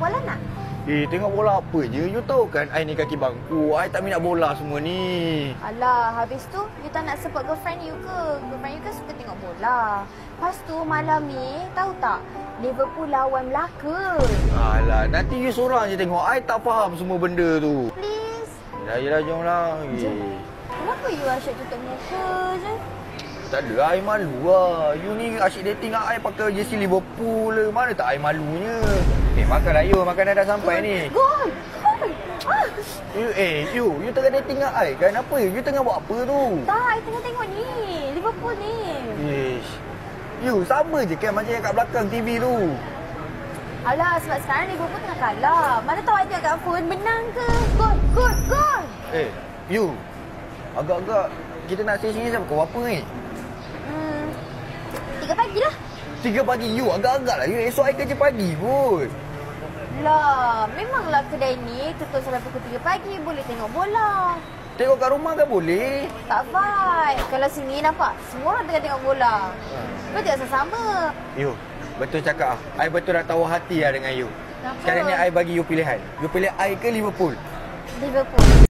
bola nak? Tengok bola apa je? You tahu kan I ni kaki bangku. I tak minat bola semua ni. Alah, habis tu you tak nak support girlfriend you ke? Girlfriend you kan suka tengok bola. Lepas tu malam ni, tahu tak? Liverpool lawan Melaka. Alah, nanti you seorang je tengok. I tak faham semua benda tu. Please. Yelah, jomlah. Kenapa you asyik tutup muka je? Tak ada, I malu lah. You ni asyik dating dengan I pakai jersey Liverpool lah. Mana tak I malunya. Makanlah you. Makanan dah sampai ni. Gol! You tengah dating dengan I kan? Apa? You tengah buat apa tu? Tak, I tengah tengok ni. Liverpool ni. You sama je kan macam yang kat belakang TV tu. Alah, sebab sekarang Liverpool tengah kalah. Mana tahu I tengok kat phone menang ke? Gol! Gol! Gol! You. Agak-agak kita nak sini sampai pukul berapa ni? 3 pagi lah. 3 pagi? You agak-agak lah. You esok I kerja pagi kot. Lah, memanglah kedai ni tutup sampai pukul 3 pagi. Boleh tengok bola. Tengok kat rumah kan boleh? Tak vibe. Kalau sini nampak, semua orang tengah tengok bola. Kau tengok sama-sama. You, betul cakap ah. I betul nak tahu hati lah dengan you. Kenapa? Sekarang ni I bagi you pilihan. You pilih I ke Liverpool? Liverpool.